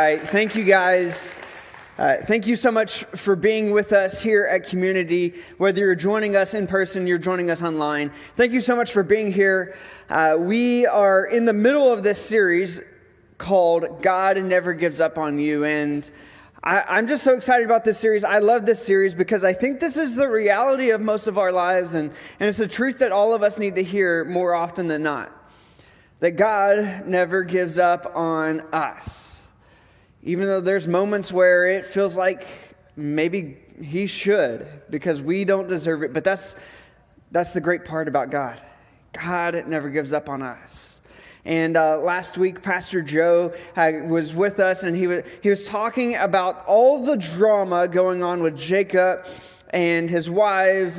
right. Thank you, guys. Thank you so much for being with us here at Community. Whether you're joining us in person, you're joining us online. Thank you so much for being here. We are in the middle of this series called God Never Gives Up on You. And I'm just so excited about this series. I love this series because I think this is the reality of most of our lives. And it's a truth that all of us need to hear more often than not. That God never gives up on us. Even though there's moments where it feels like maybe he should because we don't deserve it. But that's the great part about God. God never gives up on us. And last week, Pastor Joe was with us, and he was talking about all the drama going on with Jacob and his wives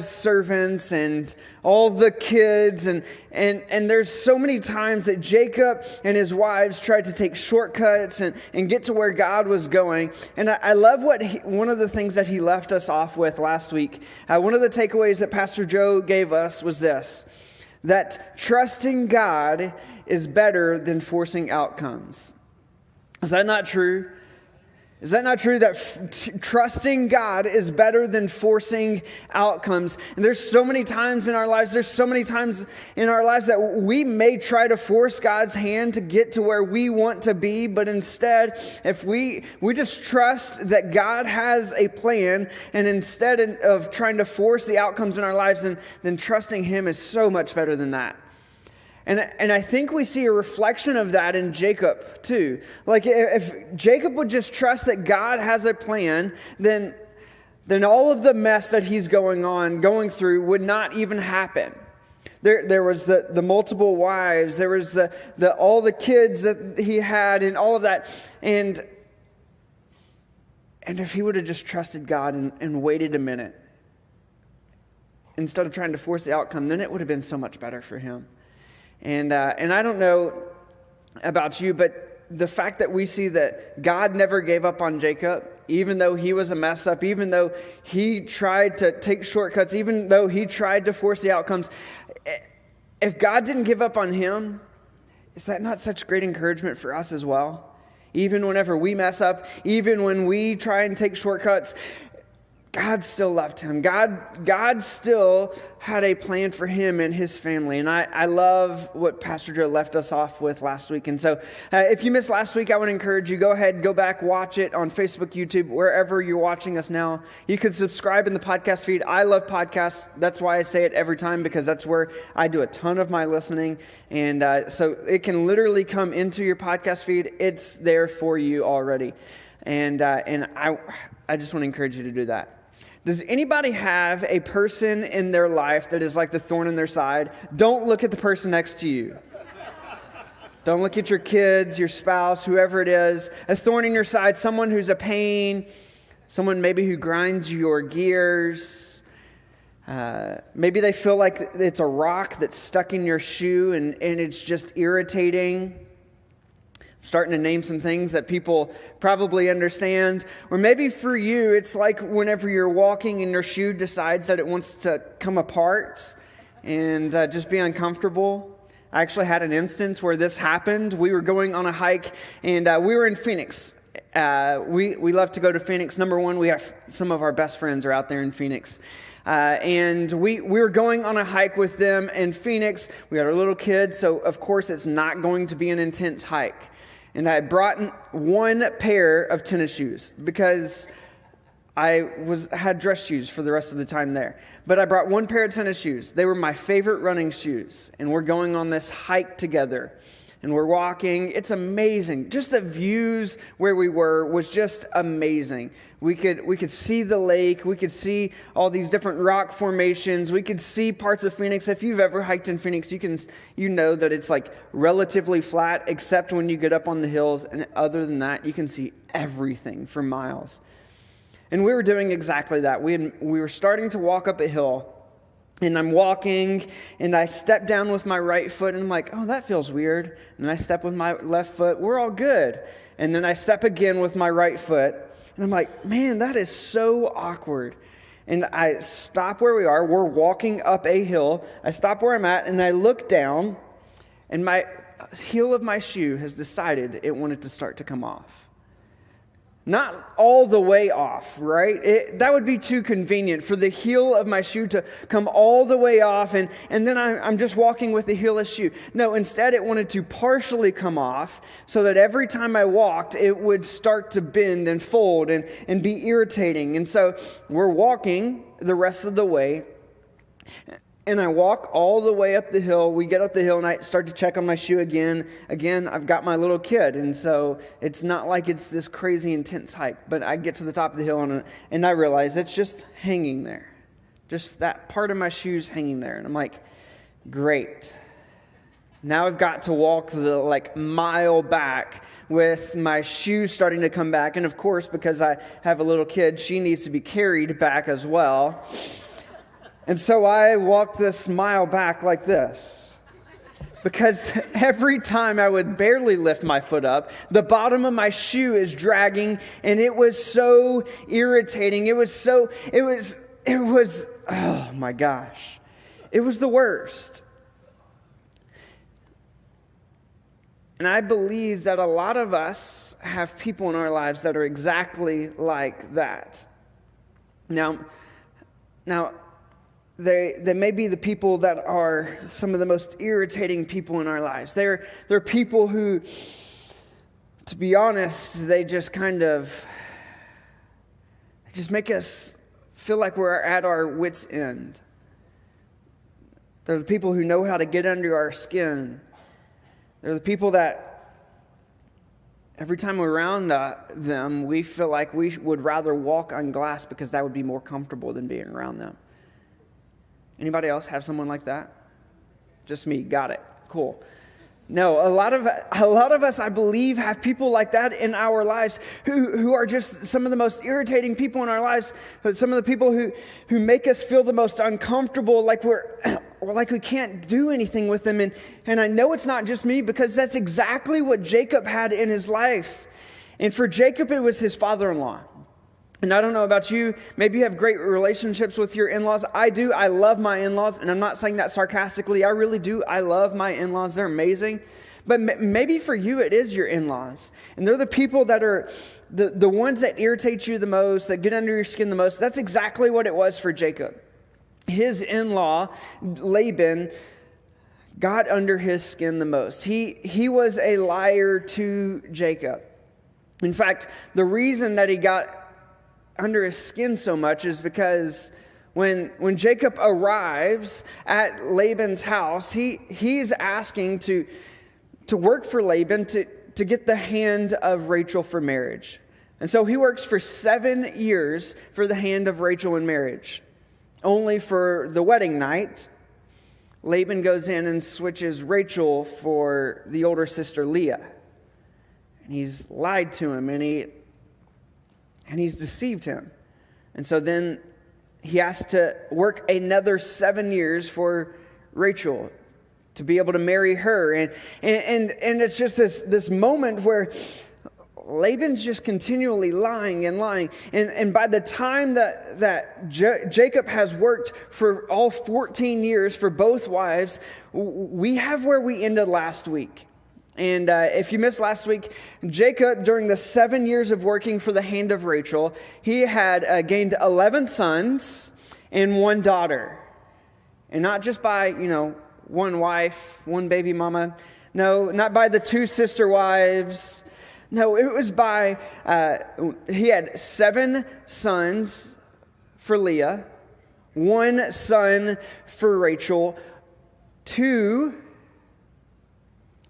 servants and all the kids. And there's so many times that Jacob and his wives tried to take shortcuts and get to where God was going. And I love one of the things that he left us off with last week. One of the takeaways that Pastor Joe gave us was this, that trusting God is better than forcing outcomes. Is that not true? Is that not true that trusting God is better than forcing outcomes? And there's so many times in our lives, that we may try to force God's hand to get to where we want to be, but instead, if we just trust that God has a plan, and instead of trying to force the outcomes in our lives, then trusting Him is so much better than that. And I think we see a reflection of that in Jacob too. Like if Jacob would just trust that God has a plan, then all of the mess that he's going through would not even happen. There was the multiple wives, there was all the kids that he had and all of that. And if he would have just trusted God and waited a minute, instead of trying to force the outcome, then it would have been so much better for him. And I don't know about you, but the fact that we see that God never gave up on Jacob, even though he was a mess up, even though he tried to take shortcuts, even though he tried to force the outcomes, if God didn't give up on him, is that not such great encouragement for us as well? Even whenever we mess up, even when we try and take shortcuts, God still loved him. God still had a plan for him and his family. And I love what Pastor Joe left us off with last week. And so if you missed last week, I would encourage you, go back, watch it on Facebook, YouTube, wherever you're watching us now. You can subscribe in the podcast feed. I love podcasts. That's why I say it every time, because that's where I do a ton of my listening. And so it can literally come into your podcast feed. It's there for you already. And I just want to encourage you to do that. Does anybody have a person in their life that is like the thorn in their side? Don't look at the person next to you. Don't look at your kids, your spouse, whoever it is. A thorn in your side, someone who's a pain, someone maybe who grinds your gears. Maybe they feel like it's a rock that's stuck in your shoe and it's just irritating. Starting to name some things that people probably understand. Or maybe for you, it's like whenever you're walking and your shoe decides that it wants to come apart and just be uncomfortable. I actually had an instance where this happened. We were going on a hike and we were in Phoenix. We love to go to Phoenix. Number one, we have some of our best friends are out there in Phoenix. And we were going on a hike with them in Phoenix. We had our little kids, so of course it's not going to be an intense hike. And I had brought one pair of tennis shoes because I had dress shoes for the rest of the time there. But I brought one pair of tennis shoes. They were my favorite running shoes. And we're going on this hike together. And we're walking. It's amazing. Just the views where we were was just amazing. We could see the lake. We could see all these different rock formations. We could see parts of Phoenix. If you've ever hiked in Phoenix, you know that it's like relatively flat, except when you get up on the hills. And other than that, you can see everything for miles. And we were doing exactly that. We were starting to walk up a hill. And I'm walking, and I step down with my right foot, and I'm like, oh, that feels weird. And I step with my left foot. We're all good. And then I step again with my right foot, and I'm like, man, that is so awkward. And I stop where we are. We're walking up a hill. I stop where I'm at, and I look down, and heel of my shoe has decided it wanted to start to come off. Not all the way off, right? That would be too convenient for the heel of my shoe to come all the way off and then I'm just walking with the heelless shoe. No, instead it wanted to partially come off so that every time I walked, it would start to bend and fold and be irritating. And so we're walking the rest of the way. And I walk all the way up the hill. We get up the hill and I start to check on my shoe again. Again, I've got my little kid. And so it's not like it's this crazy intense hike. But I get to the top of the hill and I realize it's just hanging there. Just that part of my shoe's hanging there. And I'm like, great. Now I've got to walk the mile back with my shoe starting to come back. And of course, because I have a little kid, she needs to be carried back as well. And so I walk this mile back like this, because every time I would barely lift my foot up, the bottom of my shoe is dragging, and it was so irritating. It was, oh my gosh, it was the worst. And I believe that a lot of us have people in our lives that are exactly like that. Now, They may be the people that are some of the most irritating people in our lives. They're people who, to be honest, they just make us feel like we're at our wits' end. They're the people who know how to get under our skin. They're the people that every time we're around them, we feel like we would rather walk on glass because that would be more comfortable than being around them. Anybody else have someone like that? Just me. Got it. Cool. No, a lot of us, I believe, have people like that in our lives who are just some of the most irritating people in our lives. Some of the people who make us feel the most uncomfortable, like we can't do anything with them. And I know it's not just me, because that's exactly what Jacob had in his life. And for Jacob, it was his father-in-law. And I don't know about you, maybe you have great relationships with your in-laws. I do. I love my in-laws, and I'm not saying that sarcastically. I really do. I love my in-laws. They're amazing. But maybe for you, it is your in-laws. And they're the people that are the ones that irritate you the most, that get under your skin the most. That's exactly what it was for Jacob. His in-law, Laban, got under his skin the most. He was a liar to Jacob. In fact, the reason that he got under his skin so much is because when Jacob arrives at Laban's house, he's asking to work for Laban to get the hand of Rachel for marriage. And so he works for 7 years for the hand of Rachel in marriage. Only for the wedding night, Laban goes in and switches Rachel for the older sister Leah. And he's lied to him, and he's deceived him. And so then he has to work another 7 years for Rachel to be able to marry her. And it's just this moment where Laban's just continually lying and lying. And by the time that Jacob has worked for all 14 years for both wives, we have where we ended last week. And if you missed last week, Jacob, during the 7 years of working for the hand of Rachel, he had gained 11 sons and 1 daughter. And not just by, one wife, 1 baby mama. No, not by the 2 sister wives. No, it was by, he had 7 sons for Leah, 1 son for Rachel, 2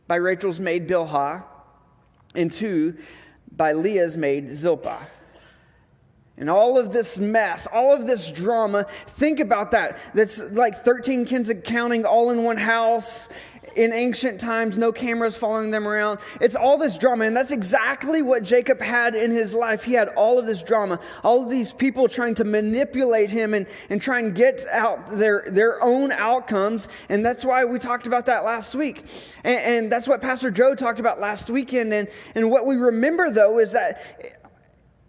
by Rachel's maid Bilhah, and 2 by Leah's maid Zilpah. And all of this mess, all of this drama, think about that. That's like 13 kids accounting all in one house. In ancient times, no cameras following them around. It's all this drama, and that's exactly what Jacob had in his life. He had all of this drama, all of these people trying to manipulate him and try and get out their own outcomes, and that's why we talked about that last week. And that's what Pastor Joe talked about last weekend, and what we remember, though, is that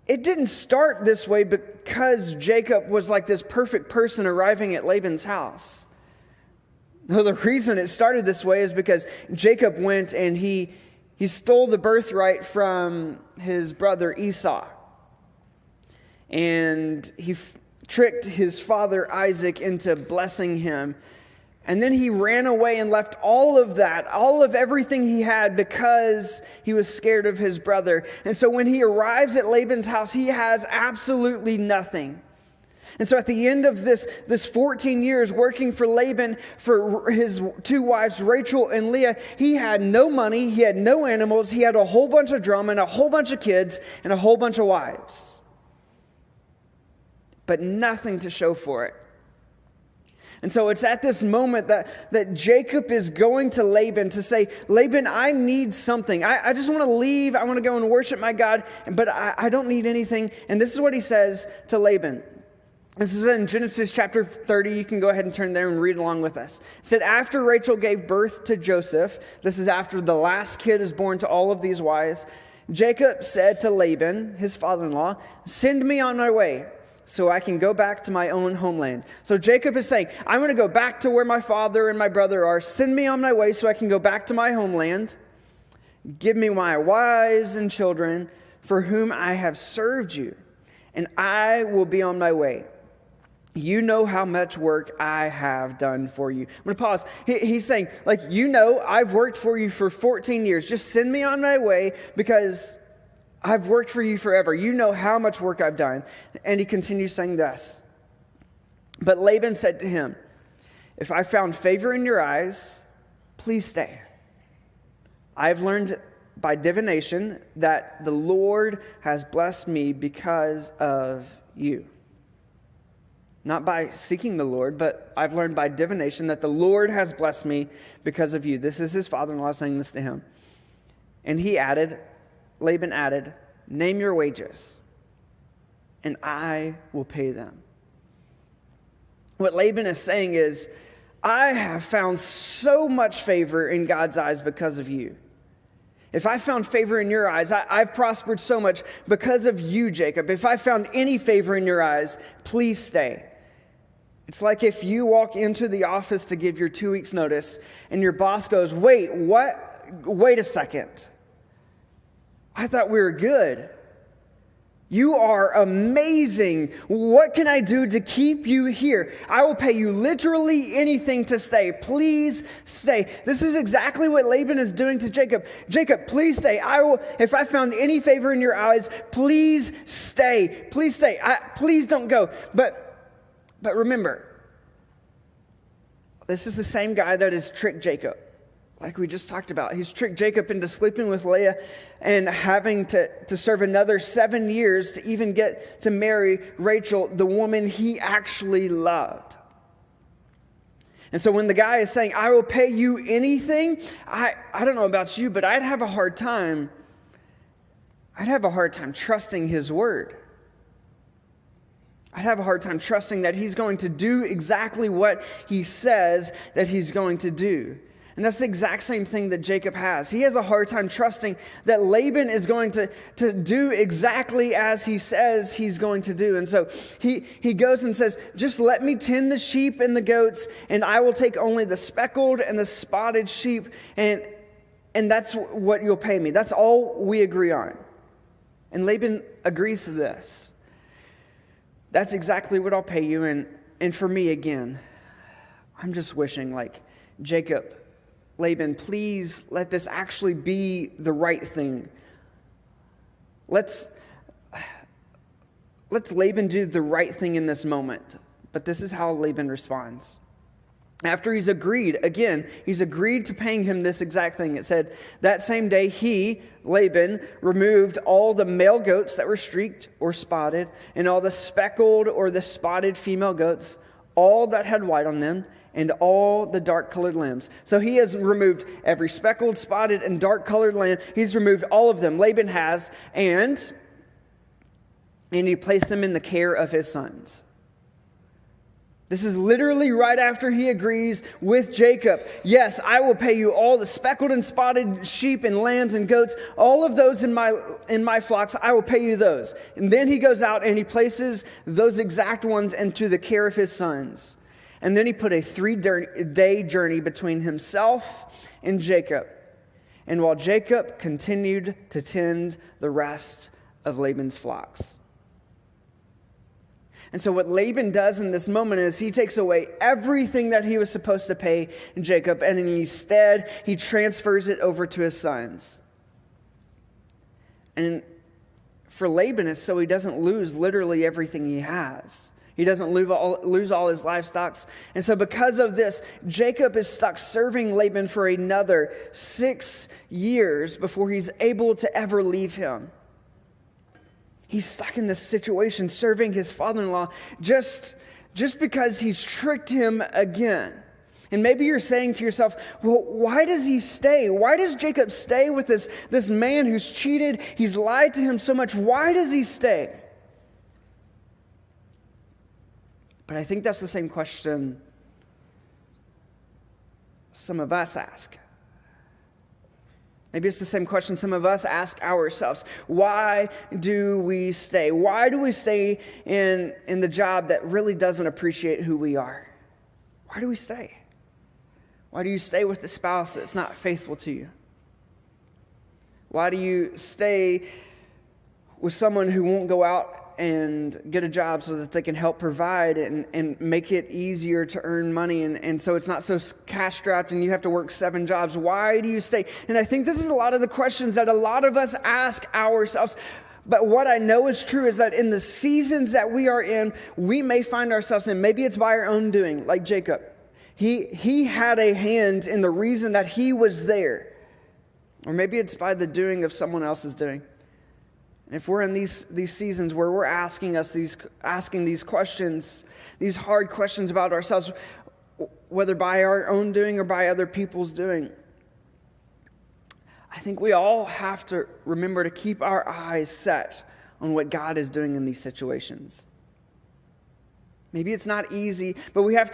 it didn't start this way because Jacob was like this perfect person arriving at Laban's house. No, the reason it started this way is because Jacob went and he stole the birthright from his brother Esau. And he tricked his father Isaac into blessing him. And then he ran away and left all of that, all of everything he had, because he was scared of his brother. And so when he arrives at Laban's house, he has absolutely nothing. And so at the end of this 14 years working for Laban, for his two wives, Rachel and Leah, he had no money, he had no animals, he had a whole bunch of drama and a whole bunch of kids and a whole bunch of wives. But nothing to show for it. And so it's at this moment that Jacob is going to Laban to say, Laban, I need something. I just want to leave. I want to go and worship my God, but I don't need anything. And this is what he says to Laban. This is in Genesis chapter 30. You can go ahead and turn there and read along with us. It said, after Rachel gave birth to Joseph, this is after the last kid is born to all of these wives, Jacob said to Laban, his father-in-law, send me on my way so I can go back to my own homeland. So Jacob is saying, I'm going to go back to where my father and my brother are. Send me on my way so I can go back to my homeland. Give me my wives and children for whom I have served you, and I will be on my way. You know how much work I have done for you. I'm going to pause. He's saying, I've worked for you for 14 years. Just send me on my way because I've worked for you forever. You know how much work I've done. And he continues saying this. But Laban said to him, if I found favor in your eyes, please stay. I've learned by divination that the Lord has blessed me because of you. Not by seeking the Lord, but I've learned by divination that the Lord has blessed me because of you. This is his father-in-law saying this to him. And Laban added, name your wages, and I will pay them. What Laban is saying is, I have found so much favor in God's eyes because of you. If I found favor in your eyes, I've prospered so much because of you, Jacob. If I found any favor in your eyes, please stay. It's like if you walk into the office to give your 2 weeks notice and your boss goes, wait, what? Wait a second. I thought we were good. You are amazing. What can I do to keep you here? I will pay you literally anything to stay. Please stay. This is exactly what Laban is doing to Jacob. Jacob, please stay. If I found any favor in your eyes, please stay. Please stay. Please don't go. But remember, this is the same guy that has tricked Jacob. Like we just talked about, he's tricked Jacob into sleeping with Leah and having to serve another 7 years to even get to marry Rachel, the woman he actually loved. And so when the guy is saying, I will pay you anything, I don't know about you, but I'd have a hard time trusting his word. I'd have a hard time trusting that he's going to do exactly what he says that he's going to do. And that's the exact same thing that Jacob has. He has a hard time trusting that Laban is going to do exactly as he says he's going to do. And so he goes and says, just let me tend the sheep and the goats, and I will take only the speckled and the spotted sheep, and that's what you'll pay me. That's all we agree on. And Laban agrees to this. That's exactly what I'll pay you. And for me, again, I'm just wishing, Jacob, Laban, please let this actually be the right thing. Let's Laban do the right thing in this moment. But this is how Laban responds. After he's agreed to paying him this exact thing. It said, that same day he, Laban, removed all the male goats that were streaked or spotted, and all the speckled or the spotted female goats, all that had white on them, and all the dark-colored lambs. So he has removed every speckled, spotted, and dark-colored lamb. He's removed all of them. Laban has, and he placed them in the care of his sons. This is literally right after he agrees with Jacob. Yes, I will pay you all the speckled and spotted sheep and lambs and goats, all of those in my flocks, I will pay you those. And then he goes out and he places those exact ones into the care of his sons. And then he put a 3-day journey between himself and Jacob. And while Jacob continued to tend the rest of Laban's flocks. And so what Laban does in this moment is he takes away everything that he was supposed to pay Jacob, and instead he transfers it over to his sons. And for Laban, it's so he doesn't lose literally everything he has. He doesn't lose all his livestock. And so because of this, Jacob is stuck serving Laban for another 6 years before he's able to ever leave him. He's stuck in this situation serving his father-in-law just because he's tricked him again. And maybe you're saying to yourself, well, why does he stay? Why does Jacob stay with this man who's cheated? He's lied to him so much. Why does he stay? But I think that's the same question some of us ask. Maybe it's the same question some of us ask ourselves. Why do we stay? Why do we stay in the job that really doesn't appreciate who we are? Why do we stay? Why do you stay with the spouse that's not faithful to you? Why do you stay with someone who won't go out and get a job so that they can help provide and make it easier to earn money and so it's not so cash strapped and you have to work 7 jobs? Why do you stay? And I think this is a lot of the questions that a lot of us ask ourselves. But what I know is true is that in the seasons that we are in, we may find ourselves in, maybe it's by our own doing, like Jacob. He had a hand in the reason that he was there. Or maybe it's by the doing of someone else's doing. And if we're in these seasons where we're asking these questions, these hard questions about ourselves, whether by our own doing or by other people's doing, I think we all have to remember to keep our eyes set on what God is doing in these situations. Maybe it's not easy, but we have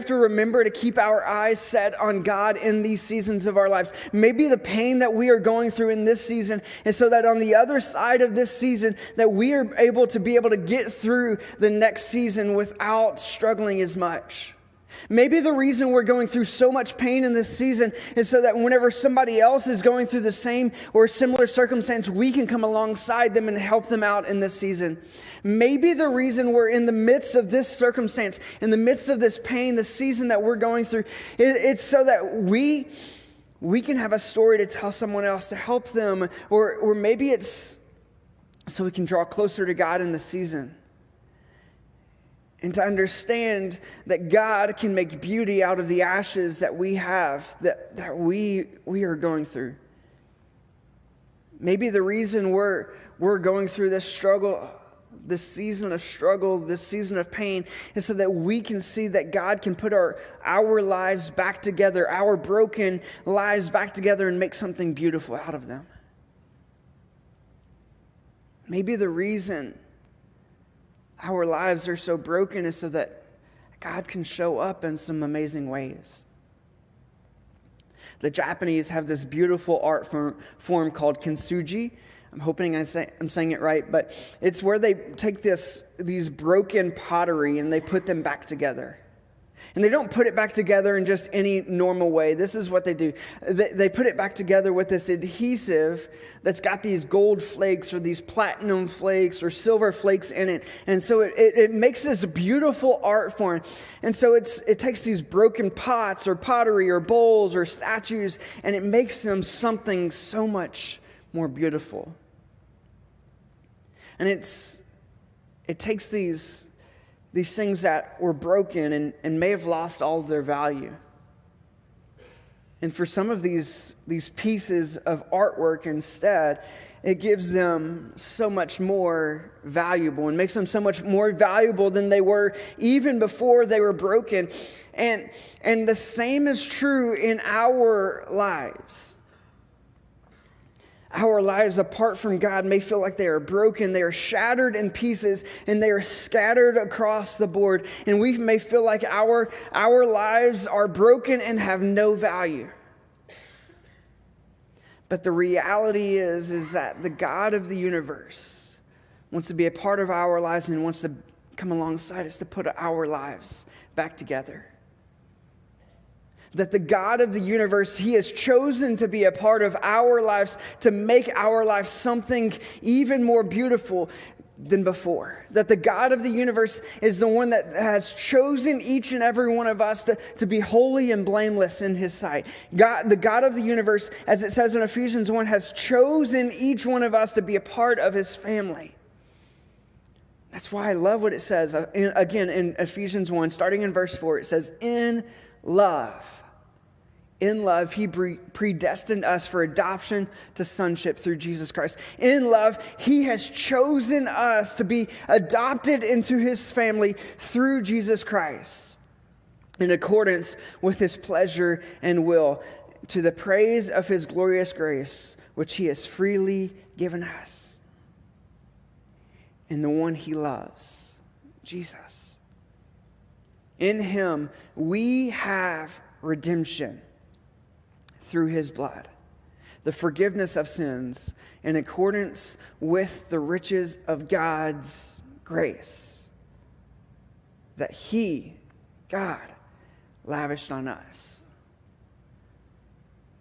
to remember to keep our eyes set on God in these seasons of our lives. Maybe the pain that we are going through in this season is so that on the other side of this season that we are able to get through the next season without struggling as much. Maybe the reason we're going through so much pain in this season is so that whenever somebody else is going through the same or similar circumstance, we can come alongside them and help them out in this season. Maybe the reason we're in the midst of this circumstance, in the midst of this pain, the season that we're going through, it's so that we can have a story to tell someone else to help them, or maybe it's so we can draw closer to God in the season. And to understand that God can make beauty out of the ashes that we have, that we are going through. Maybe the reason we're going through this struggle, this season of pain, is so that we can see that God can put our lives back together, our broken lives back together, and make something beautiful out of them. Maybe the reason our lives are so broken is so that God can show up in some amazing ways. The Japanese have this beautiful art form called kintsugi. I'm hoping I'm saying it right, but it's where they take these broken pottery and they put them back together. And they don't put it back together in just any normal way. This is what they do. They put it back together with this adhesive that's got these gold flakes or these platinum flakes or silver flakes in it. And so it makes this beautiful art form. And so it takes these broken pots or pottery or bowls or statues, and it makes them something so much more beautiful. And it takes these things that were broken and may have lost all of their value. And for some of these pieces of artwork instead, it gives them so much more valuable and makes them so much more valuable than they were even before they were broken. And the same is true in our lives. Our lives apart from God may feel like they are broken, they are shattered in pieces, and they are scattered across the board. And we may feel like our lives are broken and have no value. But the reality is that the God of the universe wants to be a part of our lives and wants to come alongside us to put our lives back together. That the God of the universe, he has chosen to be a part of our lives, to make our lives something even more beautiful than before. That the God of the universe is the one that has chosen each and every one of us to be holy and blameless in his sight. God, the God of the universe, as it says in Ephesians 1, has chosen each one of us to be a part of his family. That's why I love what it says. Again, in Ephesians 1, starting in verse 4, it says, in love, he predestined us for adoption to sonship through Jesus Christ. In love, he has chosen us to be adopted into his family through Jesus Christ, in accordance with his pleasure and will, to the praise of his glorious grace, which he has freely given us. In the one he loves, Jesus. In him, we have redemption through his blood, the forgiveness of sins in accordance with the riches of God's grace that he, God, lavished on us.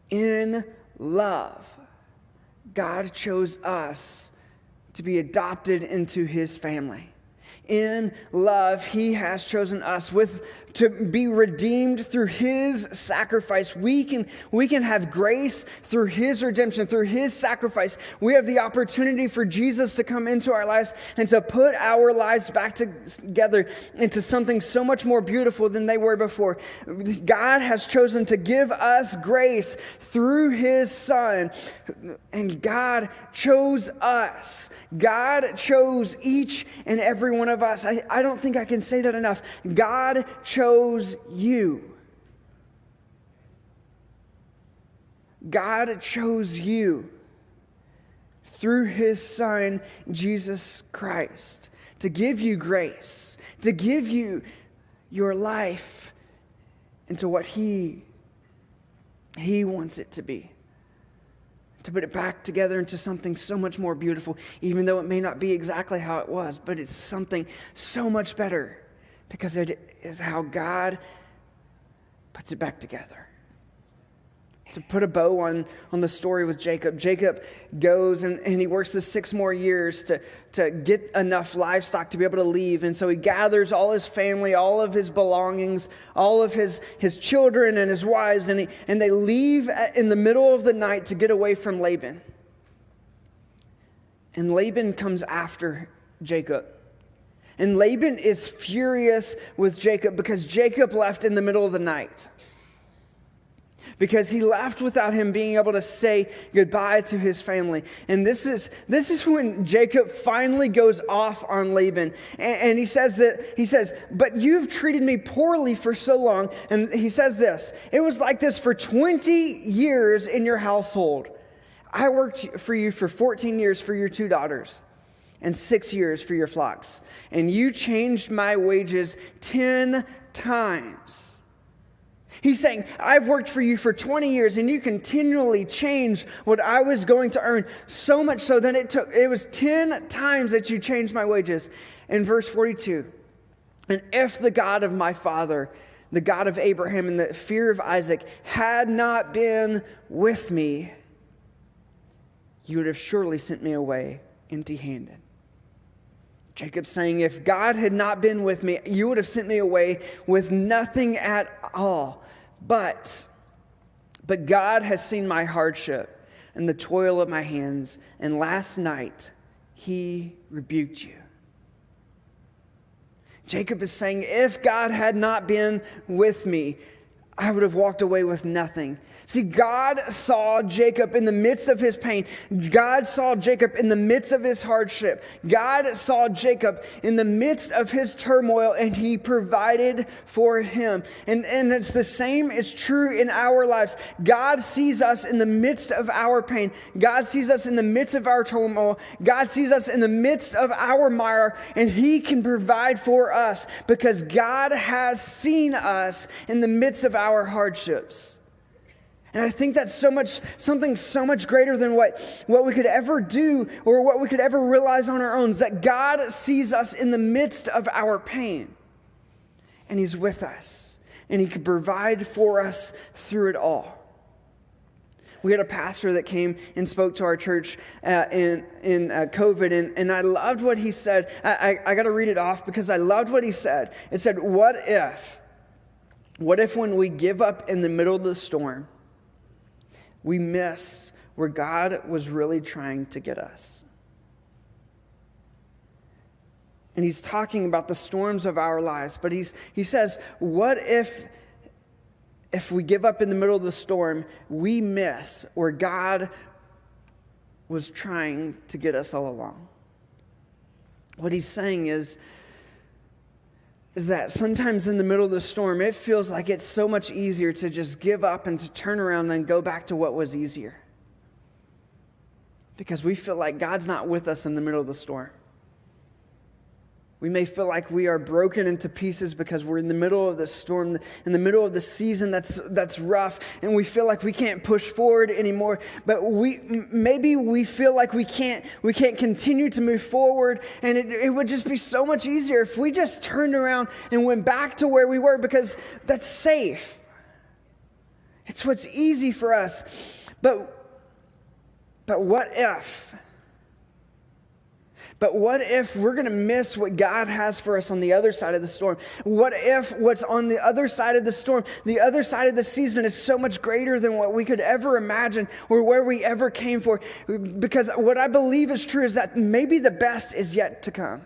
In love, God chose us to be adopted into his family. In love, he has chosen us to be redeemed through his sacrifice. We can have grace through his redemption, through his sacrifice. We have the opportunity for Jesus to come into our lives and to put our lives back together into something so much more beautiful than they were before. God has chosen to give us grace through his Son, and God chose us. God chose each and every one of us. I don't think I can say that enough. God chose you. God chose you through his Son, Jesus Christ, to give you grace, to give you your life into what he wants it to be. To put it back together into something so much more beautiful, even though it may not be exactly how it was, but it's something so much better because it is how God puts it back together. To put a bow on the story with Jacob, Jacob goes and he works the 6 more years to get enough livestock to be able to leave. And so he gathers all his family, all of his belongings, all of his children and his wives, and they leave in the middle of the night to get away from Laban. And Laban comes after Jacob. And Laban is furious with Jacob because Jacob left in the middle of the night. Because he left without him being able to say goodbye to his family. And this is when Jacob finally goes off on Laban. And he says, but you've treated me poorly for so long. And he says this, it was like this for 20 years in your household. I worked for you for 14 years for your 2 daughters and 6 years for your flocks. And you changed my wages 10 times. He's saying, I've worked for you for 20 years and you continually changed what I was going to earn, so much so that it was 10 times that you changed my wages. In verse 42, and if the God of my father, the God of Abraham and the fear of Isaac had not been with me, you would have surely sent me away empty-handed. Jacob's saying, if God had not been with me, you would have sent me away with nothing at all. But God has seen my hardship and the toil of my hands, and last night he rebuked you. Jacob is saying, if God had not been with me, I would have walked away with nothing. See, God saw Jacob in the midst of his pain. God saw Jacob in the midst of his hardship. God saw Jacob in the midst of his turmoil, and he provided for him. And it's the same is true in our lives. God sees us in the midst of our pain. God sees us in the midst of our turmoil. God sees us in the midst of our mire, and he can provide for us because God has seen us in the midst of our hardships. And I think that's something so much greater than what we could ever do or what we could ever realize on our own, is that God sees us in the midst of our pain. And he's with us. And he could provide for us through it all. We had a pastor that came and spoke to our church in COVID, and I loved what he said. I got to read it off because I loved what he said. It said, what if when we give up in the middle of the storm, we miss where God was really trying to get us? And he's talking about the storms of our lives, but he says, what if we give up in the middle of the storm, we miss where God was trying to get us all along? What he's saying is that sometimes in the middle of the storm, it feels like it's so much easier to just give up and to turn around and go back to what was easier. Because we feel like God's not with us in the middle of the storm. We may feel like we are broken into pieces because we're in the middle of the storm, in the middle of the season that's rough, and we feel like we can't push forward anymore. But maybe we feel like we can't continue to move forward, and it would just be so much easier if we just turned around and went back to where we were, because that's safe. It's what's easy for us. But what if? But what if we're going to miss what God has for us on the other side of the storm? What if what's on the other side of the storm, the other side of the season, is so much greater than what we could ever imagine or where we ever came for? Because what I believe is true is that maybe the best is yet to come.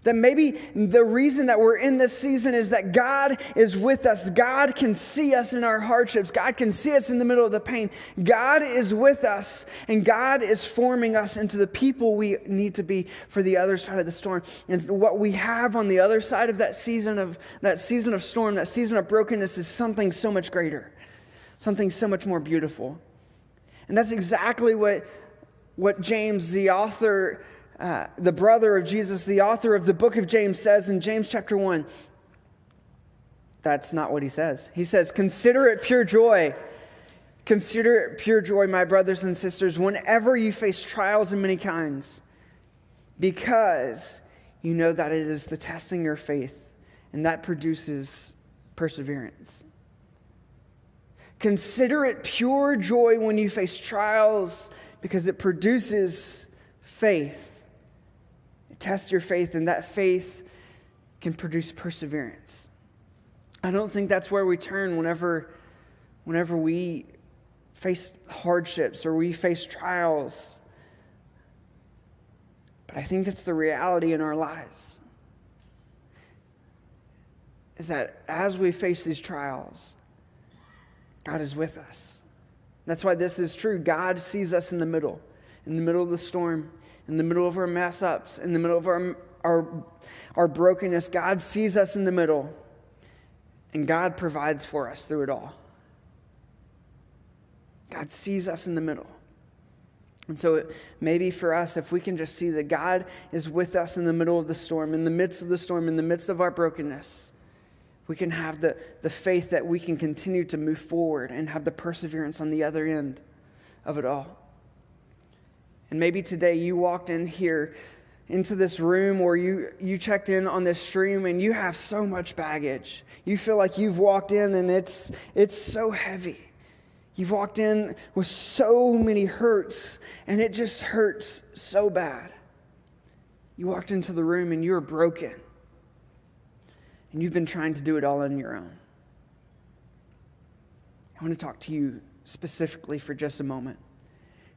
That maybe the reason that we're in this season is that God is with us. God can see us in our hardships. God can see us in the middle of the pain. God is with us, and God is forming us into the people we need to be for the other side of the storm. And what we have on the other side of that season of storm, that season of brokenness, is something so much greater, something so much more beautiful. And that's exactly what James, the author, the brother of Jesus, the author of the book of James, says in James chapter 1. That's not what he says. He says, consider it pure joy. Consider it pure joy, my brothers and sisters, whenever you face trials of many kinds, because you know that it is the testing your faith, and that produces perseverance. Consider it pure joy when you face trials, because it produces faith. Test your faith, and that faith can produce perseverance. I don't think that's where we turn whenever we face hardships or we face trials. But I think it's the reality in our lives. Is that as we face these trials, God is with us. That's why this is true. God sees us in the middle of the storm, in the middle of our mess ups, in the middle of our brokenness. God sees us in the middle, and God provides for us through it all. God sees us in the middle. And so maybe for us, if we can just see that God is with us in the middle of the storm, in the midst of the storm, in the midst of our brokenness, we can have the faith that we can continue to move forward and have the perseverance on the other end of it all. And maybe today you walked in here into this room, or you checked in on this stream, and you have so much baggage. You feel like you've walked in and it's so heavy. You've walked in with so many hurts, and it just hurts so bad. You walked into the room and you're broken. And you've been trying to do it all on your own. I want to talk to you specifically for just a moment.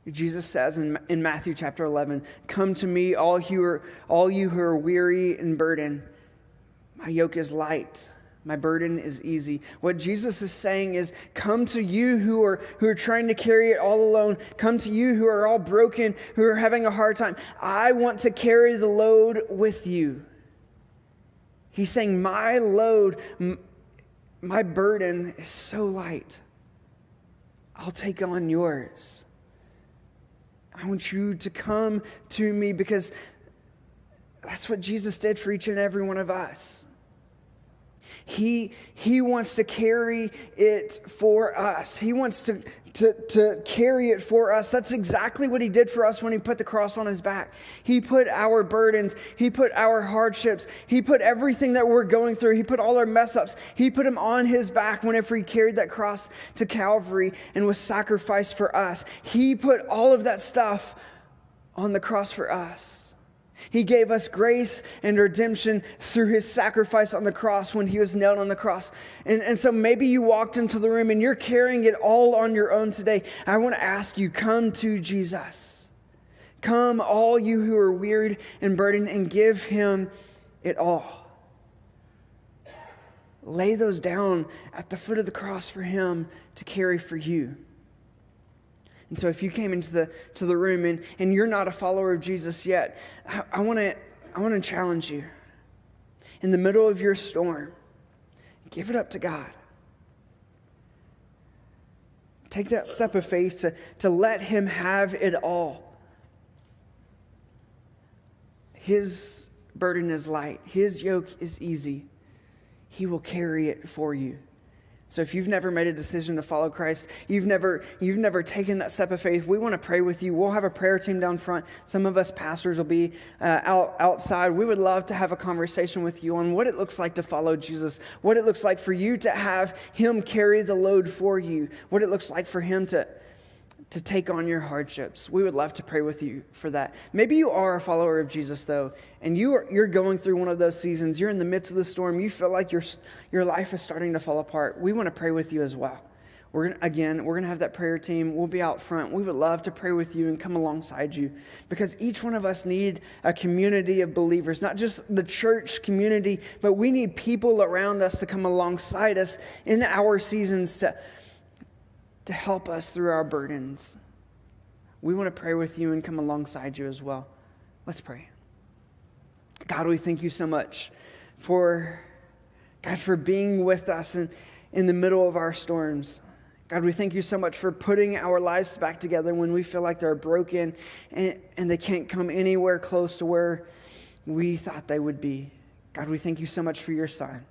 Jesus says in Matthew chapter 11, come to me, all you who are weary and burdened. My yoke is light. My burden is easy. What Jesus is saying is, come to you who are trying to carry it all alone. Come to you who are all broken, who are having a hard time. I want to carry the load with you. He's saying, my load, my burden is so light. I'll take on yours. I want you to come to me, because that's what Jesus did for each and every one of us. He wants to carry it for us. He wants to carry it for us. That's exactly what he did for us when he put the cross on his back. He put our burdens, he put our hardships, he put everything that we're going through, he put all our mess ups, he put them on his back whenever he carried that cross to Calvary and was sacrificed for us. He put all of that stuff on the cross for us. He gave us grace and redemption through his sacrifice on the cross when he was nailed on the cross. And so maybe you walked into the room and you're carrying it all on your own today. I want to ask you, come to Jesus. Come, all you who are wearied and burdened, and give him it all. Lay those down at the foot of the cross for him to carry for you. And so if you came into the room and you're not a follower of Jesus yet, I want to challenge you. In the middle of your storm, give it up to God. Take that step of faith to let him have it all. His burden is light. His yoke is easy. He will carry it for you. So if you've never made a decision to follow Christ, you've never taken that step of faith, we want to pray with you. We'll have a prayer team down front. Some of us pastors will be outside. We would love to have a conversation with you on what it looks like to follow Jesus, what it looks like for you to have him carry the load for you, what it looks like for him to take on your hardships. We would love to pray with you for that. Maybe you are a follower of Jesus, though, and you're going through one of those seasons. You're in the midst of the storm. You feel like your life is starting to fall apart. We want to pray with you as well. We're going to have that prayer team. We'll be out front. We would love to pray with you and come alongside you, because each one of us need a community of believers, not just the church community, but we need people around us to come alongside us in our seasons to help us through our burdens. We want to pray with you and come alongside you as well. Let's pray. God, we thank you so much for being with us in the middle of our storms. God, we thank you so much for putting our lives back together when we feel like they're broken and they can't come anywhere close to where we thought they would be. God, we thank you so much for your Son,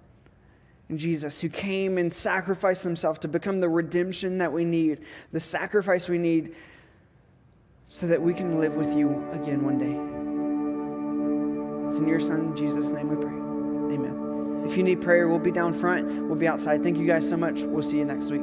Jesus, who came and sacrificed himself to become the redemption that we need, the sacrifice we need so that we can live with you again one day. It's in your Son, Jesus' name we pray. Amen. If you need prayer, we'll be down front. We'll be outside. Thank you guys so much. We'll see you next week.